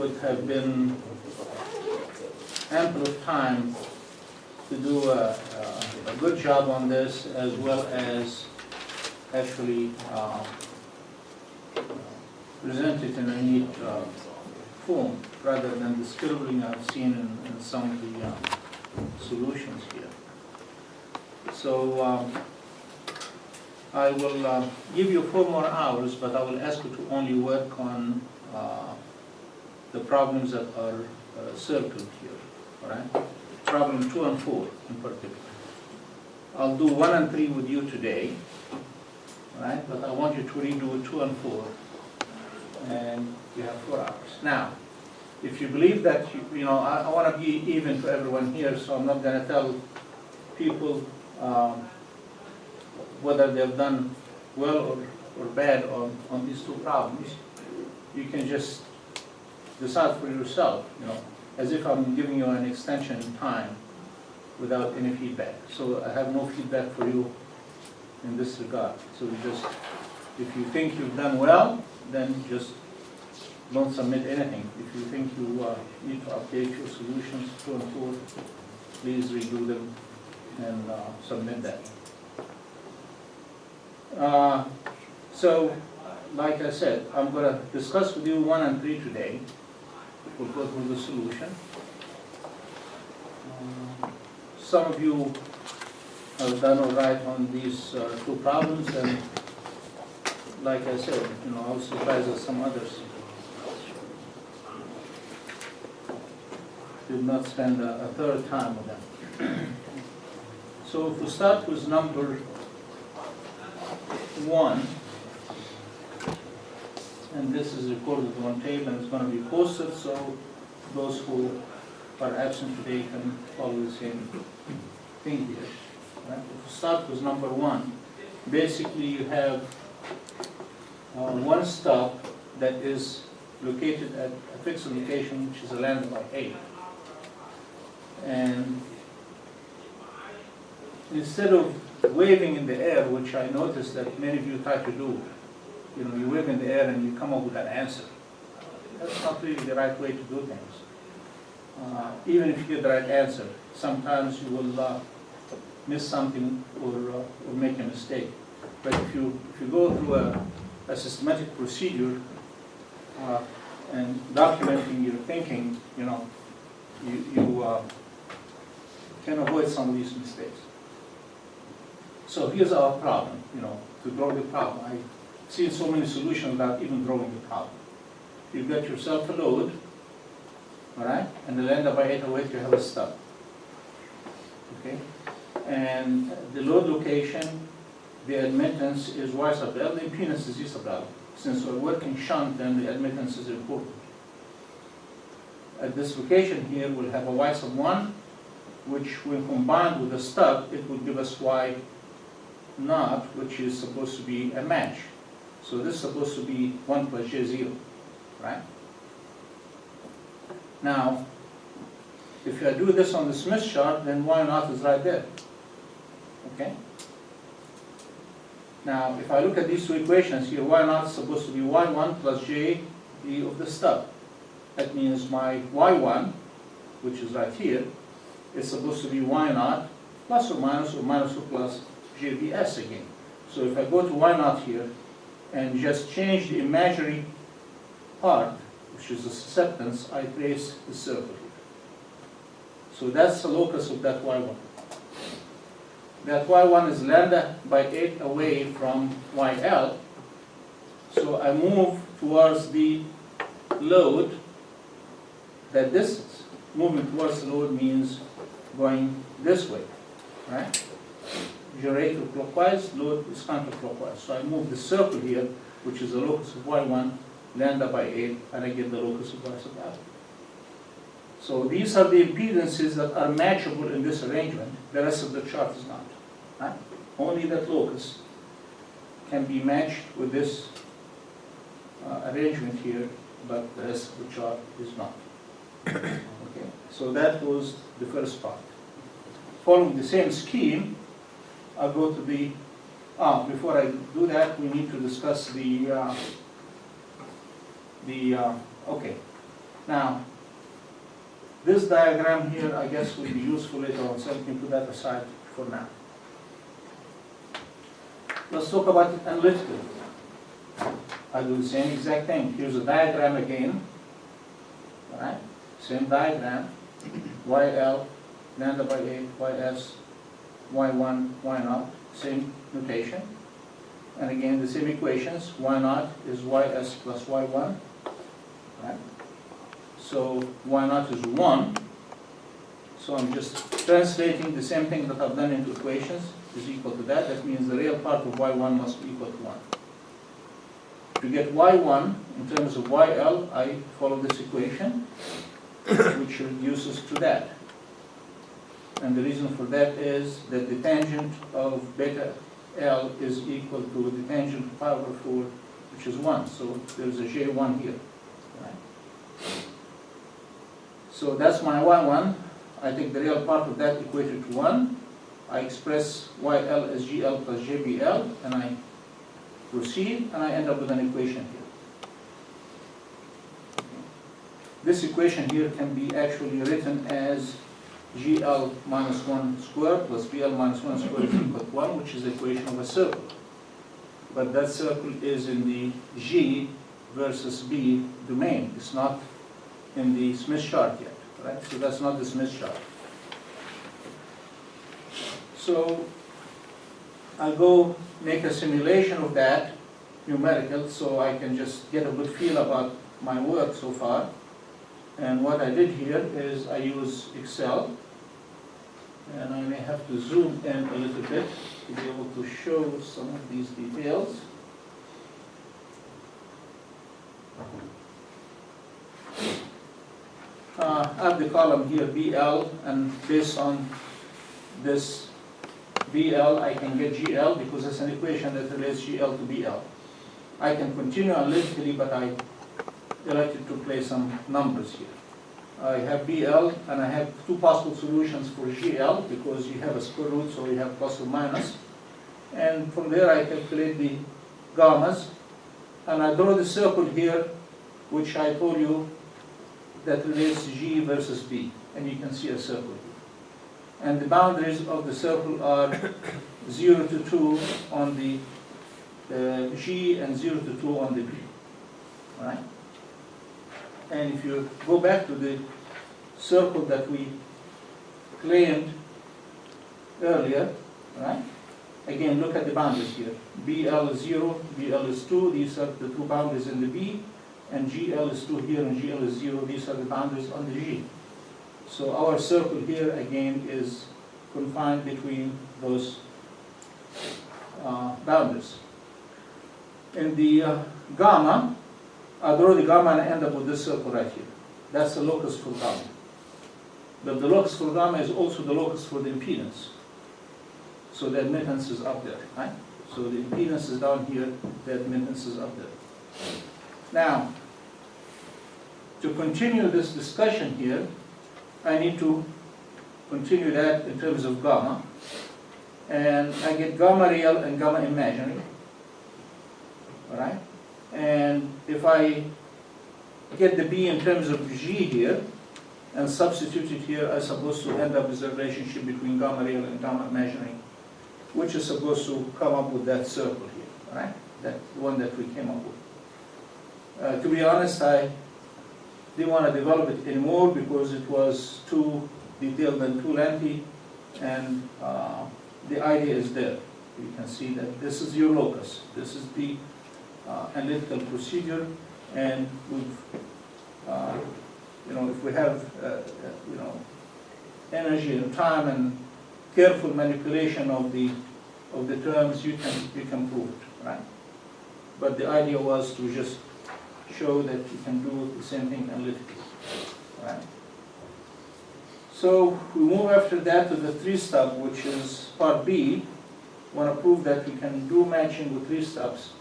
would have been ample of time to do a good job on this, as well as actually present it in a neat form, rather than the scribbling I've seen in some of the solutions here. So I will give you 4 more hours, but I will ask you to only work on the problems that are circled here, all right? Problem 2 and 4 in particular. I'll do 1 and 3 with you today, all right? But I want you to redo 2 and 4, and you have 4 hours. Now, if you believe that, I want to be even to everyone here, so I'm not going to tell people whether they've done well or bad on these 2 problems. You can just decide for yourself, as if I'm giving you an extension in time without any feedback. So I have no feedback for you in this regard. So if you think you've done well, then just don't submit anything. If you think you need to update your solutions 2 and 4, please redo them and submit that. So, like I said, I'm going to discuss with you 1 and 3 today. We'll go through the solution. Some of you have done all right on these 2 problems, and like I said, I was surprised that some others did not spend a third time with them. So if we start with number 1, and this is recorded on tape and it's going to be posted, so those who are absent today can follow the same thing here. Right? If we start with number 1, basically you have one stop that is located at a fixed location, which is a lambda by 8. And instead of waving in the air, which I noticed that many of you try to do, you wave in the air and you come up with an answer. That's not really the right way to do things. Even if you get the right answer, sometimes you will miss something or make a mistake. But if you go through a systematic procedure and documenting your thinking, you can avoid some of these mistakes. So here's our problem, to draw the problem. I've seen so many solutions without even drawing the problem. You've got yourself a load, all right? And the lambda by 808, you have a stub, okay? And the load location, the admittance is Y sub L, the impedance is Z sub L. Since we're working shunt, then the admittance is important. At this location here, we'll have a Y sub 1, which when combined with the stub, it will give us Y naught, which is supposed to be a match. So this is supposed to be 1 plus J0, right? Now, if I do this on the Smith chart, then Y naught is right there, okay? Now, if I look at these 2 equations here, Y naught is supposed to be Y1 plus J D of the stub. That means my Y1, which is right here, is supposed to be Y naught plus or minus or plus JDS again. So if I go to Y naught here and just change the imaginary part, which is the susceptance, I trace the circle here. So that's the locus of that Y1. That Y1 is lambda by 8 away from YL. So I move towards the load that distance. Moving towards the load means going this way, right? Generator clockwise, load is counterclockwise. So I move the circle here, which is the locus of Y1, lambda by 8, and I get the locus of Y sub L. So these are the impedances that are matchable in this arrangement. The rest of the chart is not. Right? Only that locus can be matched with this arrangement here, but the rest of the chart is not. Okay, so that was the first part. Following the same scheme, I'll go to the, before I do that, we need to discuss okay. Now, this diagram here, I guess, will be useful later on, so let me put that aside for now. Let's talk about it analytically. I do the same exact thing. Here's a diagram again. All right? Same diagram. YL, lambda by 8, YS, Y1, Y0, same notation. And again, the same equations. Y0 is YS plus Y1. Right? So Y0 is 1. So I'm just translating the same thing that I've done into equations is equal to that. That means the real part of Y1 must be equal to 1. To get Y1 in terms of YL, I follow this equation, which reduces to that. And the reason for that is that the tangent of beta L is equal to the tangent of pi over 4, which is 1. So there's a J1 here. Right? So that's my Y1. I take the real part of that equated to 1. I express YL as GL plus JBL, and I proceed, and I end up with an equation here. This equation here can be actually written as GL minus 1 squared plus BL minus 1 squared is equal to 1, which is the equation of a circle. But that circle is in the G versus B domain. It's not in the Smith chart yet, right? So that's not the Smith chart. So I'll go make a simulation of that, numerical, so I can just get a good feel about my work so far. And what I did here is I use Excel, and I may have to zoom in a little bit to be able to show some of these details. I have the column here, BL, and based on this BL, I can get GL because it's an equation that relates GL to BL. I can continue analytically, but I elected to play some numbers here. I have BL, and I have two possible solutions for GL because you have a square root, so you have plus or minus. And from there, I calculate the gammas, and I draw the circle here, which I told you that relates G versus B, and you can see a circle here. And the boundaries of the circle are 0 to 2 on the G and 0 to 2 on the B. All right? And if you go back to the circle that we claimed earlier, right? Again, look at the boundaries here. BL is 0, BL is 2, these are the two boundaries in the B, and GL is 2 here and GL is 0, these are the boundaries on the G. So our circle here again is confined between those boundaries. In the gamma, I draw the gamma and I end up with this circle right here. That's the locus for gamma. But the locus for gamma is also the locus for the impedance. So the admittance is up there, right? So the impedance is down here, the admittance is up there. Now, to continue this discussion here, I need to continue that in terms of gamma. And I get gamma real and gamma imaginary. All right? And if I get the B in terms of G here, and substitute it here, I'm supposed to end up with a relationship between gamma real and gamma imaginary, which is supposed to come up with that circle here, right? That one that we came up with. To be honest, I didn't want to develop it anymore because it was too detailed and too lengthy, and the idea is there. You can see that this is your locus. This is the analytical procedure, and we've, if we have, energy and time and careful manipulation of the terms, you can prove it, right? But the idea was to just show that you can do the same thing analytically, right? So we move after that to the 3-step, which is part B. We want to prove that we can do matching with 3 steps.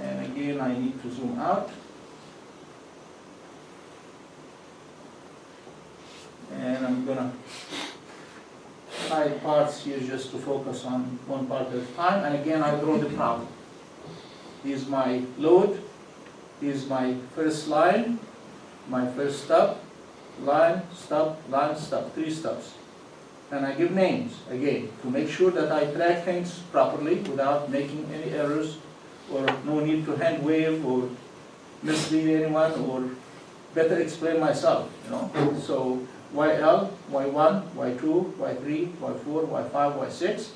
And again, I need to zoom out. And I'm going to hide parts here just to focus on one part at a time. And again, I draw the problem. Here's my load. Here's my first line. my first stub, line, stub, line, stub, 3 stubs. And I give names, again, to make sure that I track things properly without making any errors, or no need to hand wave or mislead anyone, or better explain myself, you know. So YL, Y1, Y2, Y3, Y4, Y5, Y6,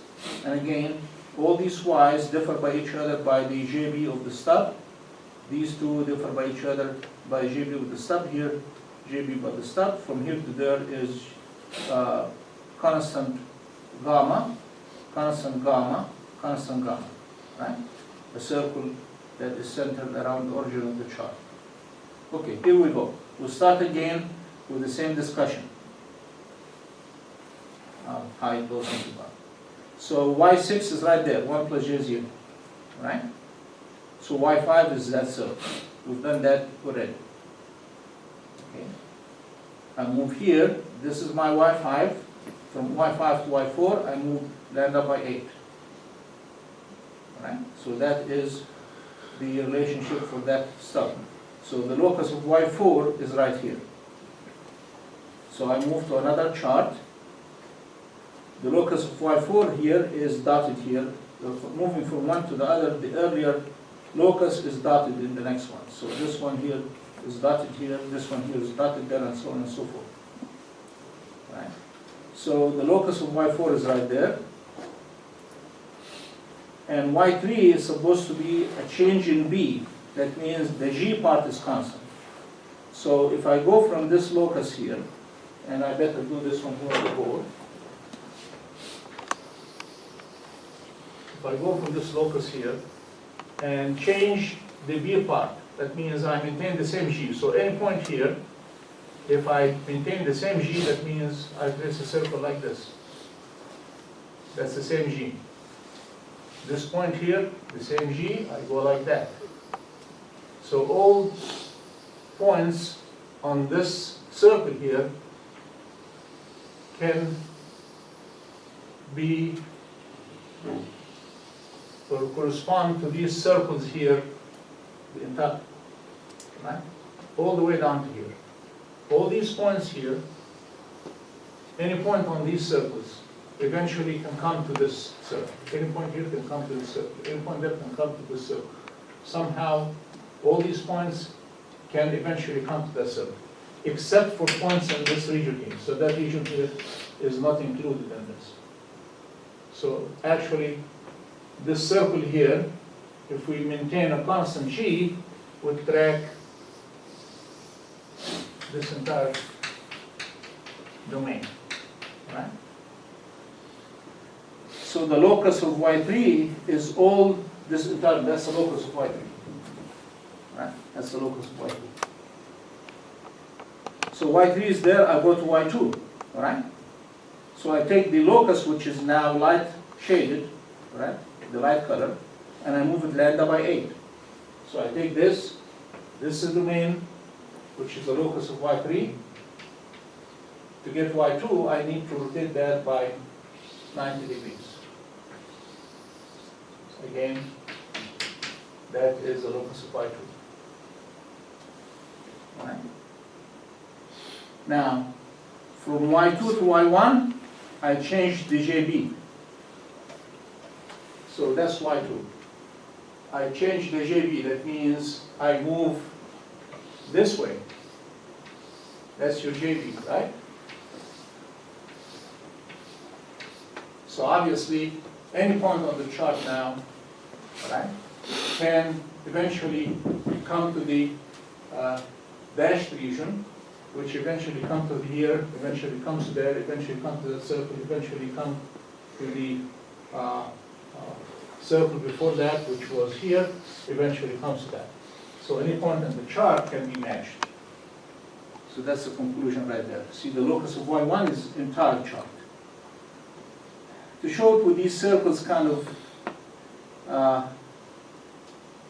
and again, all these Ys differ by each other by the JB of the stub. These two differ by each other by JB of the stub. Here, JB by the stub. From here to there is constant gamma, constant gamma, constant gamma, right? A circle that is centered around the origin of the chart. Okay, here we go. We'll start again with the same discussion. Hide those into bar. So Y6 is right there, 1 plus J0, right? So Y5 is that circle. We've done that already. Okay. I move here, this is my Y5. From Y5 to Y4, I move lambda by 8. Right? So that is the relationship for that stub. So the locus of Y4 is right here. So I move to another chart. The locus of Y4 here is dotted here. Moving from one to the other, the earlier locus is dotted in the next one. So this one here is dotted here, this one here is dotted there, and so on and so forth. Right? So the locus of Y4 is right there. And Y3 is supposed to be a change in B. That means the G part is constant. So if I go from this locus here, and I better do this one here on the board. If I go from this locus here and change the B part, that means I maintain the same G. So any point here, if I maintain the same G, that means I trace a circle like this. That's the same G. This point here, the same G, I go like that. So all points on this circle here can be or correspond to these circles here, the entire, right? All the way down to here. All these points here, any point on these circles, eventually can come to this circle. Any point here can come to this circle. Any point there can come to this circle. Somehow, all these points can eventually come to that circle, except for points in this region here. So that region here is not included in this. So actually, this circle here, if we maintain a constant G, would track this entire domain, right? So the locus of Y3 is all this entire, that's the locus of Y3, right? That's the locus of Y3. So Y3 is there, I go to Y2, all right? So I take the locus, which is now light shaded, right? The light color, and I move it lambda by 8. So I take this is the domain, which is the locus of Y3. To get Y2, I need to rotate that by 90 degrees. So again, that is the locus of Y2. All right? Now, from Y2 to Y1, I change the JB. So that's Y2. I change the JB, that means I move this way. That's your JB, right? So obviously, any point on the chart now, right, can eventually come to the dashed region, which eventually comes to here, eventually comes to there, eventually comes to the circle, eventually come to the circle before that, which was here, eventually comes to that. So any point in the chart can be matched. So that's the conclusion right there. See, the locus of Y1 is entire chart. To show it with these circles, kind of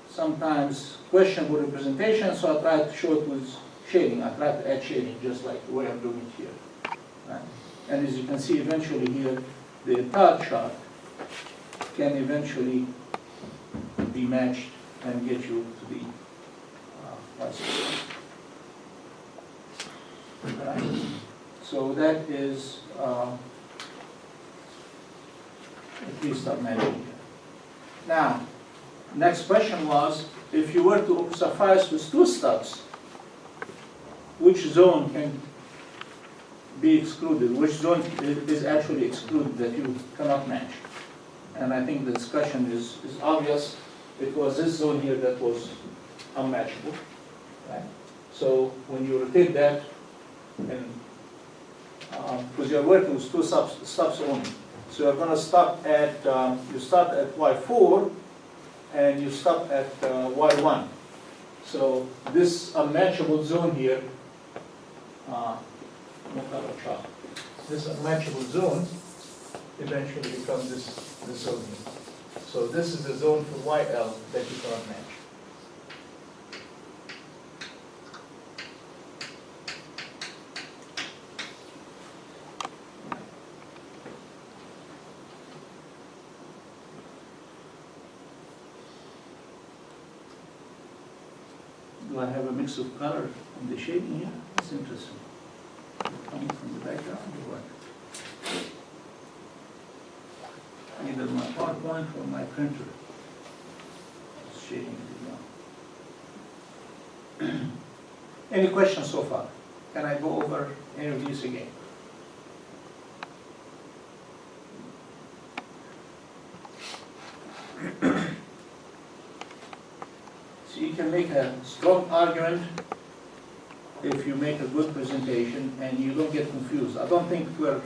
sometimes questionable representation, so I try to show it with shading. I try to add shading, just like the way I'm doing it here. Right? And as you can see, eventually here, the entire chart can eventually be matched and get you to the Right? So that is a three-stub matching. Now, next question was, if you were to suffice with two stubs, which zone can be excluded? Which zone is actually excluded that you cannot match? And I think the discussion is obvious. It was this zone here that was unmatchable. Right? So when you rotate that, and because you're working with two stubs only, so you're going to stop at you start at y4 and you stop at y1. So this unmatchable zone here, this unmatchable zone eventually becomes this zone here. So this is the zone for YL that you cannot match. Do I have a mix of color in the shading here? That's interesting. Coming from the background or what? Either my PowerPoint or my printer is shading it down. Any questions so far? Can I go over any of these again? So you can make a strong argument if you make a good presentation and you don't get confused. I don't think we're,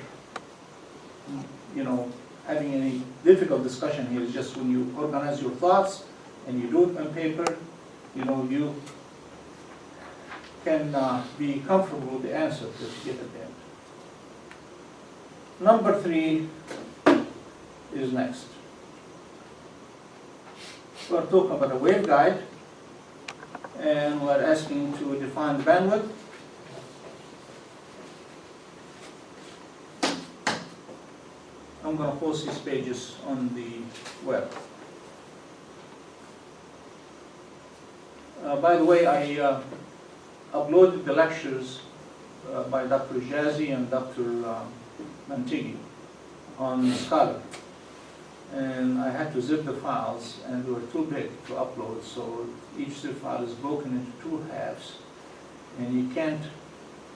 having any difficult discussion here. It's just when you organize your thoughts and you do it on paper, you can be comfortable with the answer that you get at the end. Number 3 is next. We're talking about a waveguide, and we're asking to define the bandwidth. I'm going to post these pages on the web. By the way, I uploaded the lectures by Dr. Jazzy and Dr. Mantigi on Scholar. And I had to zip the files, and they were too big to upload, so each zip file is broken into 2 halves, and you can't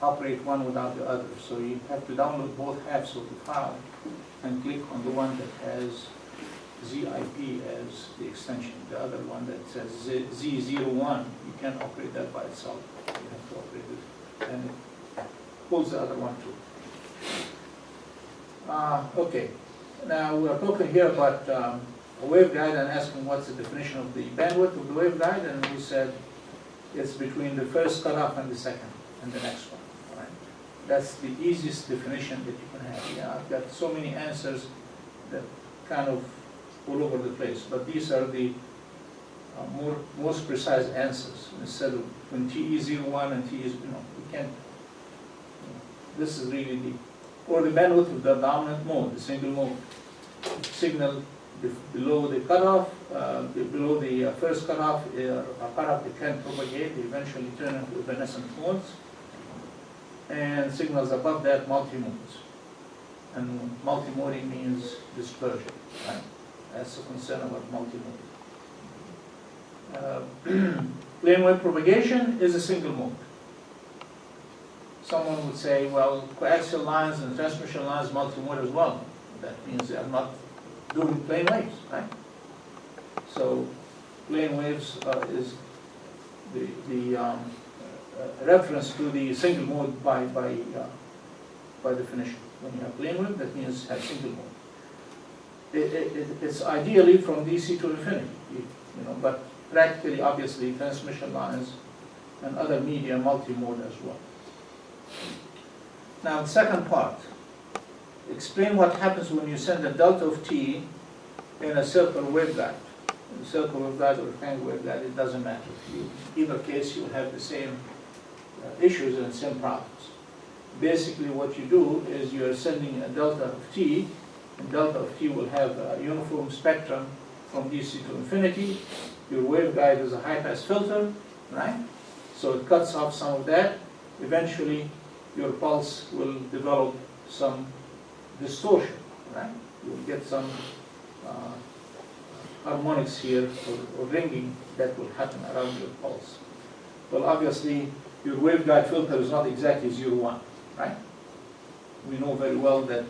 operate one without the other. So you have to download both halves of the file and click on the one that has ZIP as the extension. The other one that says Z01, you can't operate that by itself. You have to operate it, and it pulls the other one too. Okay. Now we're talking here about a waveguide and asking what's the definition of the bandwidth of the waveguide, and we said it's between the first cutoff and the second and the next one. Right? That's the easiest definition that you can have. Yeah, I've got so many answers that kind of all over the place, but these are the most precise answers. Instead of when TE01 and TE, we can't. This is really or the bandwidth of the dominant mode, the single mode. Signal below the cutoff, below the first cutoff, a cutoff that can propagate, they eventually turn into evanescent modes. And signals above that, multi-modes. And multi-moding means dispersion, right? That's the concern about multi-moding. Plane wave propagation is a single mode. Someone would say, well, coaxial lines and transmission lines multi-mode as well. That means they are not doing plane waves, right? So plane waves is the reference to the single mode by definition. When you have plane wave, that means have single mode. It's ideally from DC to infinity, but practically, obviously, transmission lines and other media multi-mode as well. Now, the second part. Explain what happens when you send a delta of t in a circle waveguide. In a circle waveguide or rectangle waveguide, it doesn't matter. In either case, you'll have the same issues and same problems. Basically, what you do is you are sending a delta of t, and delta of t will have a uniform spectrum from DC to infinity. Your waveguide is a high-pass filter, right? So it cuts off some of that. Eventually, your pulse will develop some distortion, right? You'll get some harmonics here or ringing that will happen around your pulse. Well, obviously, your waveguide filter is not exactly 0, 1, right? We know very well that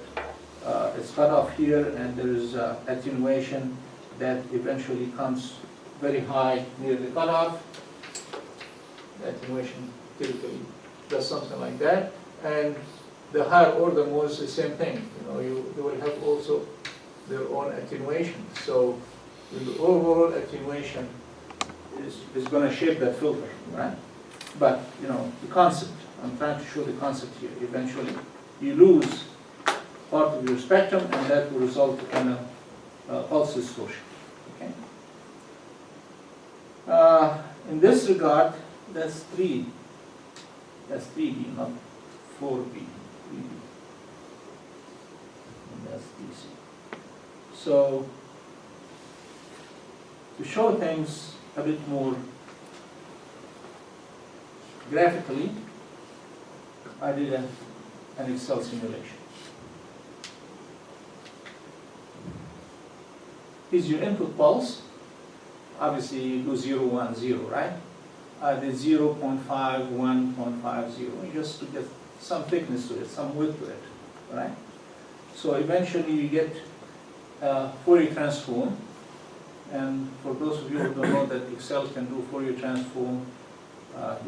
it's cut off here, and there is attenuation that eventually comes very high near the cutoff. The attenuation typically does something like that, and the higher order modes, the same thing. They will have also their own attenuation. So the overall attenuation is going to shape that filter, right? But the concept, I'm trying to show the concept here. Eventually, you lose part of your spectrum, and that will result in a pulse distortion. Okay. In this regard, that's 3. That's 3B, not 4B. 3B. And that's DC. So, to show things a bit more graphically, I did an Excel simulation. Here's your input pulse. Obviously, you do 0, 1, 0, right? I did 0.5, 1.50, just to get some thickness to it, some width to it, right? So eventually you get Fourier transform. And for those of you who don't know that Excel can do Fourier transform,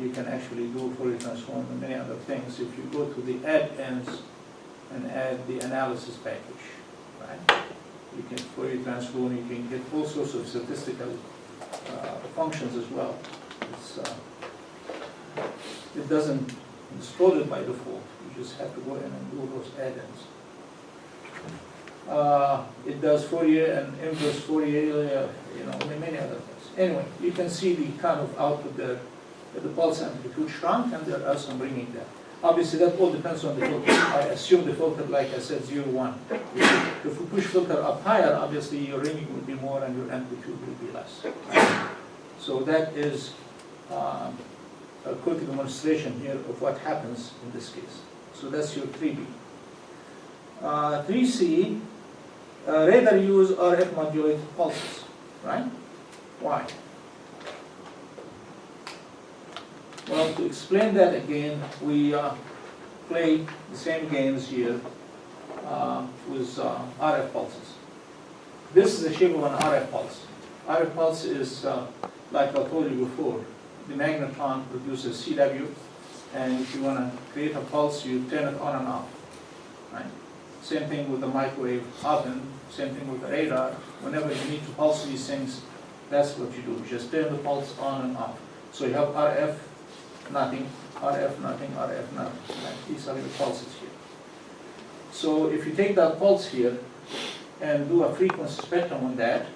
you can actually do Fourier transform and many other things if you go to the add ends and add the analysis package, right? You can Fourier transform, you can get all sorts of statistical functions as well. It doesn't install it by default. You just have to go in and do those add-ins. It does Fourier and inverse Fourier, many other things. Anyway, you can see the kind of output there. The pulse amplitude shrunk, and there are some ringing there. Obviously, that all depends on the filter. I assume the filter, like I said, 0, 1. If we push filter up higher, obviously your ringing will be more and your amplitude will be less. So that is a quick demonstration here of what happens in this case. So that's your 3B. 3C, radar use RF modulated pulses, right? Why? Well, to explain that again, we play the same games here with RF pulses. This is the shape of an RF pulse. RF pulse is, like I told you before, the magnetron produces CW, and if you want to create a pulse, you turn it on and off, right? Same thing with the microwave oven, same thing with the radar. Whenever you need to pulse these things, that's what you do. You just turn the pulse on and off. So you have RF, nothing, RF, nothing, RF, nothing. Right? These are the pulses here. So if you take that pulse here and do a frequency spectrum on that,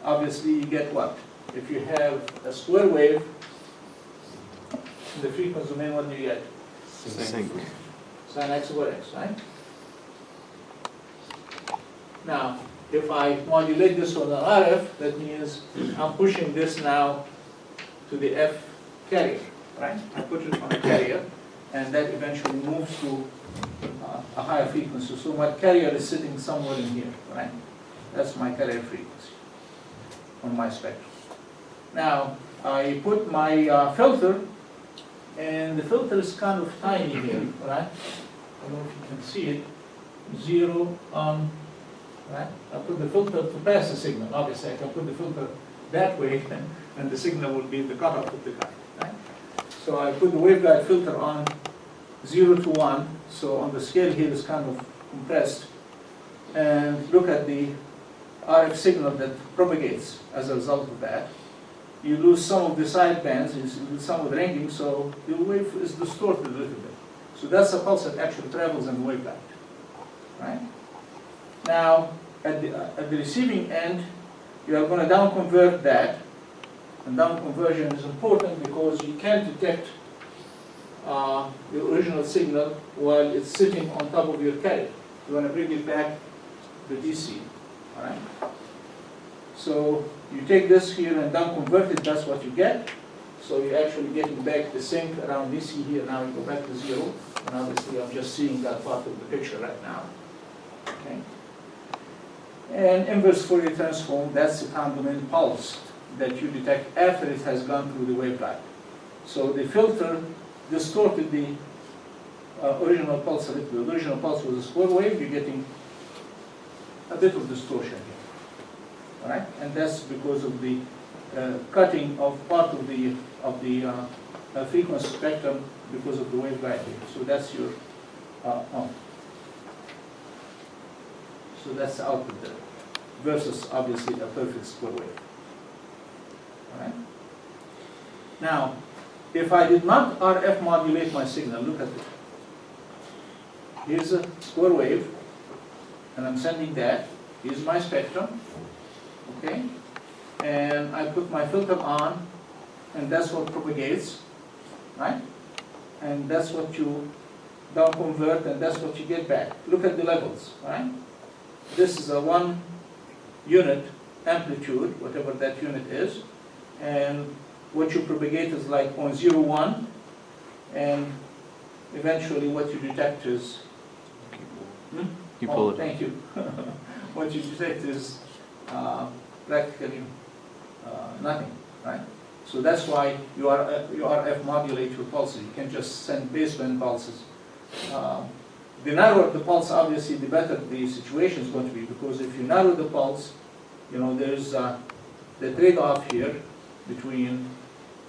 obviously you get what? If you have a square wave in the frequency domain, what do you get? Sync. Sin x over x, right? Now, if I modulate this on the RF, that means I'm pushing this now to the F carrier, right? I put it on a carrier, and that eventually moves to a higher frequency. So my carrier is sitting somewhere in here, right? That's my carrier frequency on my spectrum. Now, I put my filter, and the filter is kind of tiny here, right? I don't know if you can see it. 0 on, right? I put the filter to pass the signal. Obviously, I can put the filter that way, and the signal will be the cutoff of the guide, right? So I put the waveguide filter on 0 to 1. So on the scale here is kind of compressed. And look at the RF signal that propagates as a result of that. You lose some of the side bands, you lose some of the ringing, so the wave is distorted a little bit. So that's a pulse that actually travels in the waveguide, right? Now, at the receiving end, you are going to down convert that, and down conversion is important because you can't detect the original signal while it's sitting on top of your carrier. You want to bring it back to DC, all right? So you take this here and down convert it, that's what you get. So you're actually getting back the sink around DC here, now you go back to 0, and obviously I'm just seeing that part of the picture right now. Okay. And inverse Fourier transform, that's the time domain pulse that you detect after it has gone through the waveguide. So the filter distorted the original pulse a little bit. The original pulse was a square wave, you're getting a bit of distortion here. All right? And that's because of the cutting of part of the frequency spectrum because of the waveguide here. So that's your So that's the output there, versus obviously a perfect square wave. All right? Now, if I did not RF modulate my signal, look at it. Here's a square wave, and I'm sending that. Here's my spectrum, okay? And I put my filter on, and that's what propagates, right? And that's what you down convert, and that's what you get back. Look at the levels, right? This is a 1 unit amplitude, whatever that unit is, and what you propagate is like 0.01, and eventually what you detect is You pull it. Thank you. What you detect is practically nothing, right? So that's why you RF modulate your pulses. You can just send baseband pulses. The narrower the pulse, obviously, the better the situation is going to be, because if you narrow the pulse, you know, there's the trade-off here between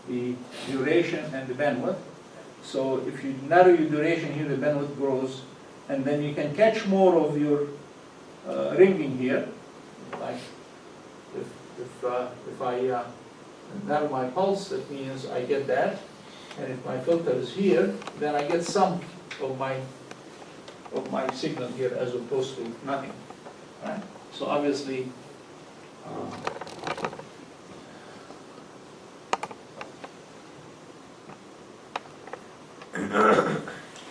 the duration and the bandwidth. So if you narrow your duration here, the bandwidth grows, and then you can catch more of your ringing here. Like if I narrow my pulse, that means I get that, and if my filter is here, then I get some of my signal here as opposed to nothing. Right? So obviously.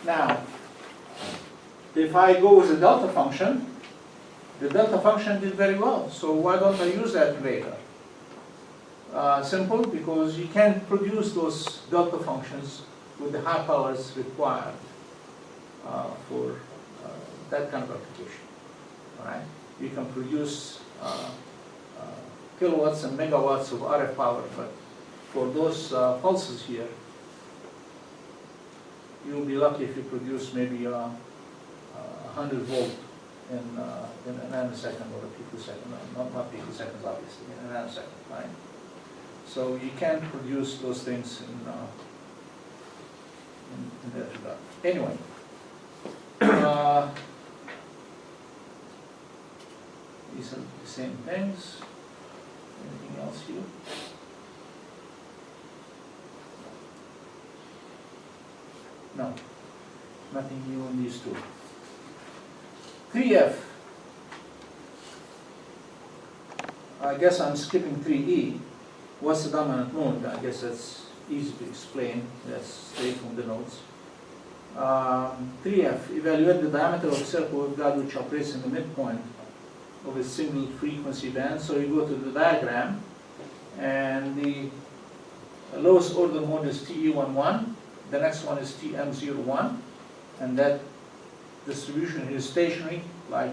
Now, if I go with the delta function, the delta function did very well. So why don't I use that later? Simple, because you can't produce those delta functions with the high powers required for that kind of application. All right? You can produce kilowatts and megawatts of RF power, but for those pulses here, you'll be lucky if you produce maybe 100 volt in a nanosecond or a picosecond. Not picoseconds, obviously, in a nanosecond, right? So you can't produce those things in that regard. Anyway, these are the same things. Anything else here? No, nothing new in these two. 3F. I guess I'm skipping 3E. What's the dominant mode? I guess that's easy to explain. That's straight from the notes. 3F. Evaluate the diameter of a circle waveguide which operates in the midpoint of a single frequency band. So you go to the diagram, and the lowest order mode is TE11. The next one is TM01, and that distribution is stationary. Like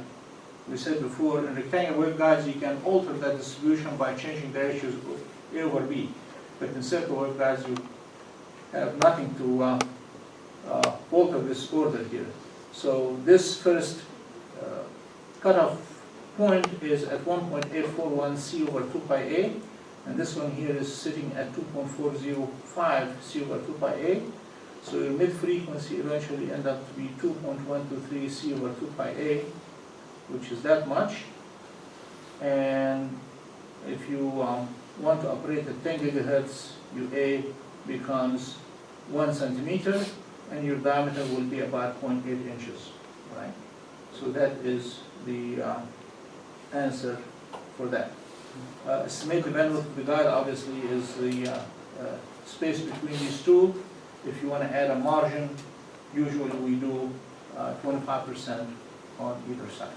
we said before, in rectangular waveguides, you can alter that distribution by changing the ratios of A over B. But in circular waveguides, you have nothing to alter this order here. So this first cutoff point is at 1.841 C over 2 pi A, and this one here is sitting at 2.405 C over 2 pi A. So your mid-frequency eventually end up to be 2.123 C over 2 pi A, which is that much. And if you want to operate at 10 gigahertz, your A becomes 1 centimeter, and your diameter will be about 0.8 inches, right? So that is the answer for that. Estimated bandwidth of the guide obviously is the space between these two. If you want to add a margin, usually we do 25% on either side.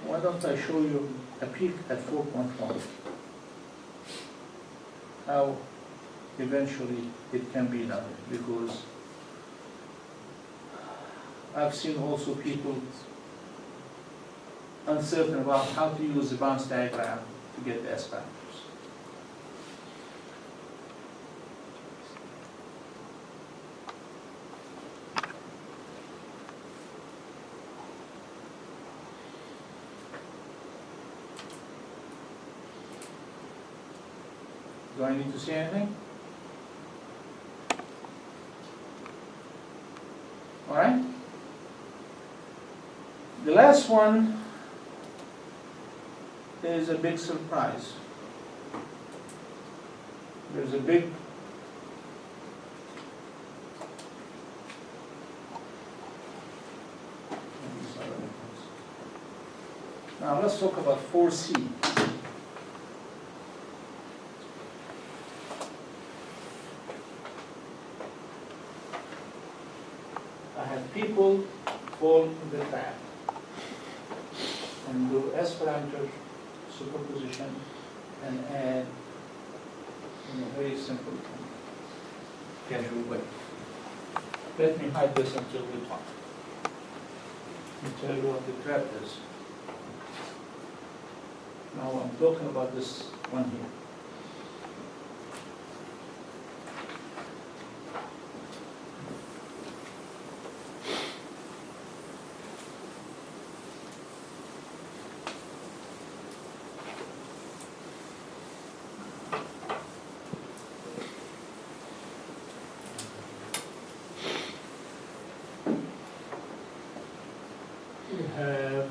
Why don't don't I show you a peak at 4.1? How eventually it can be done, because I've seen also people uncertain about how to use the bounce diagram to get the S parameters. Do I need to say anything? All right. The last one is a big surprise. There's a big now let's talk about 4C. I have people fall in the trap and do S parameter superposition and add in a very simple casual way. Let me hide this until we talk. Let me tell you what the trap is. Now I'm talking about this one here. We have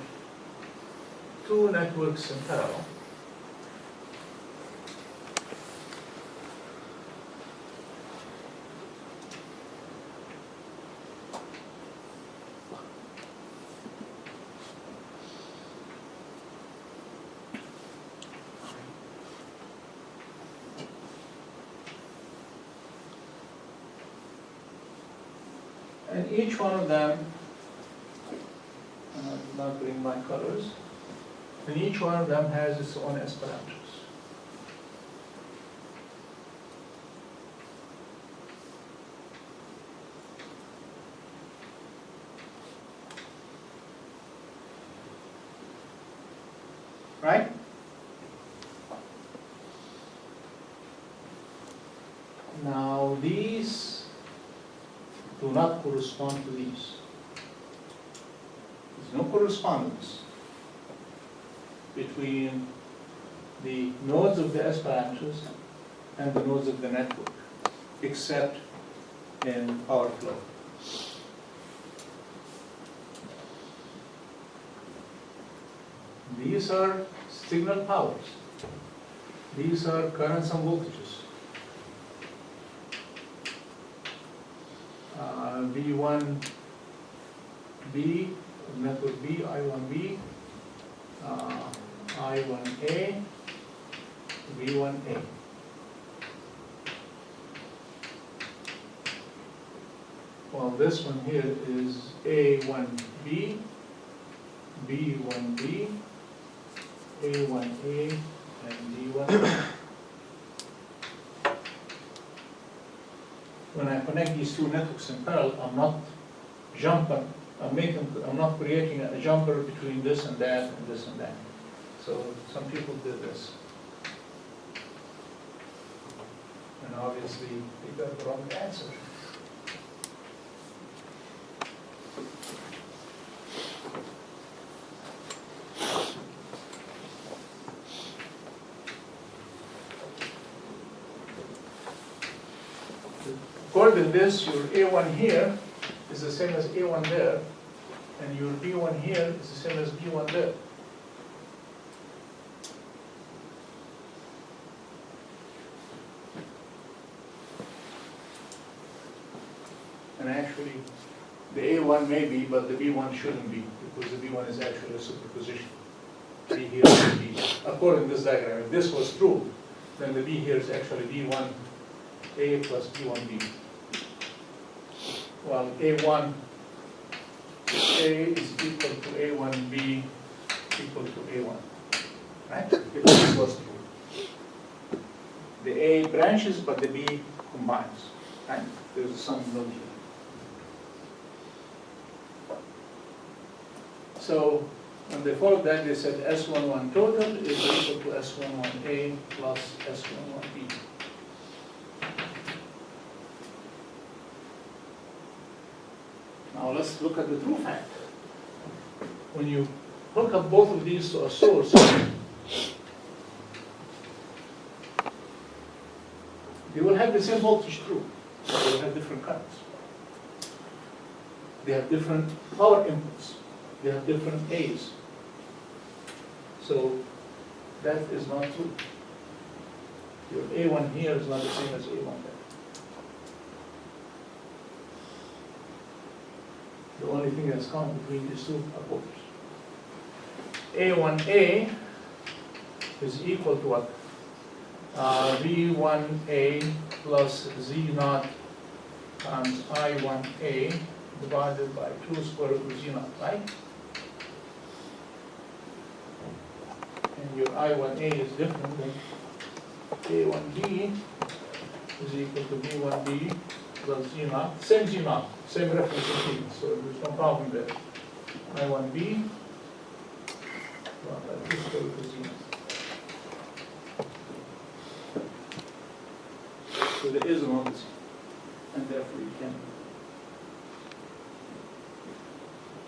two networks in parallel. And each one of them, I'm not bring my colors, and each one of them has its own S parameters. Right? Now these do not correspond to these. There's no correspondence between the nodes of the S parameters and the nodes of the network, except in power flow. These are signal powers. These are currents and voltages. V1B, network B, I1B, I1A, V1A. Well, this one here is A1B, B1B, A1A, and D1A. When I connect these two networks in parallel, I'm not jumping, I'm not creating a jumper between this and that and this and that. So some people did this. And obviously they got the wrong answer. According to this, your A1 here is the same as A1 there, and your B1 here is the same as B1 there. And actually, the A1 may be, but the B1 shouldn't be, because the B1 is actually a superposition. B here and B. According to this diagram, if this was true, then the B here is actually B1A plus B1B. Well, A1A is equal to A1B equal to A1, right? If this goes through. The A branches, but the B combines, right? There's some node here. So when they followed that, they said S11 total is equal to S11A plus S11B. Now let's look at the true fact. When you hook up both of these to a source, they will have the same voltage through. They will have different currents. They have different power inputs. They have different A's. So that is not true. Your A1 here is not the same as A1 there. The only thing that's common between these two are voltages. A1A is equal to what? V1A plus Z0 times I1A divided by 2 square root of Z0, right? And your I1A is different than A1B is equal to V1B plus Z0, same Z0, same reference impedance, so there's no problem there. I1B divided by 2 square root of Z0. So there is an opposite, and therefore you can.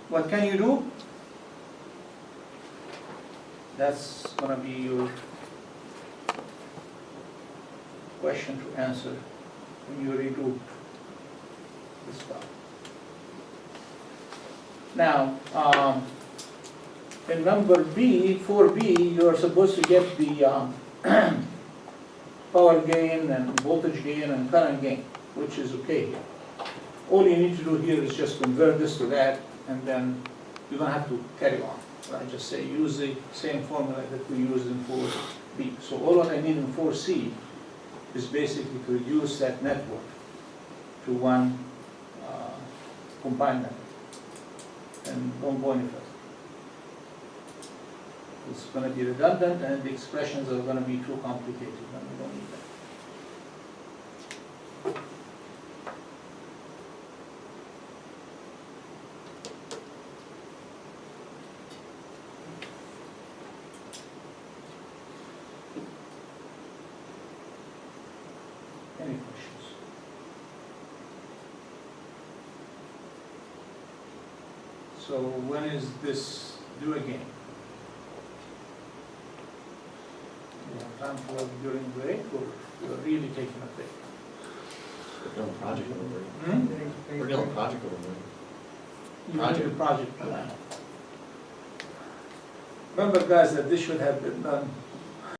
What can you do? That's going to be your question to answer when you redo this stuff. Now, in number B, 4B, you're supposed to get the power gain and voltage gain and current gain, which is okay here. All you need to do here is just convert this to that, and then you don't have to carry on. I just say use the same formula that we used in 4B. So all what I need in 4C is basically to reduce that network to one combined network, and don't go any further. It's going to be redundant, and the expressions are going to be too complicated, and we don't need that. Any questions? So when is this due again? You have time for it during break, or you're really taking a break? We're doing project over. Hmm? We're doing project over. You need the project plan. Remember, guys, that this should have been done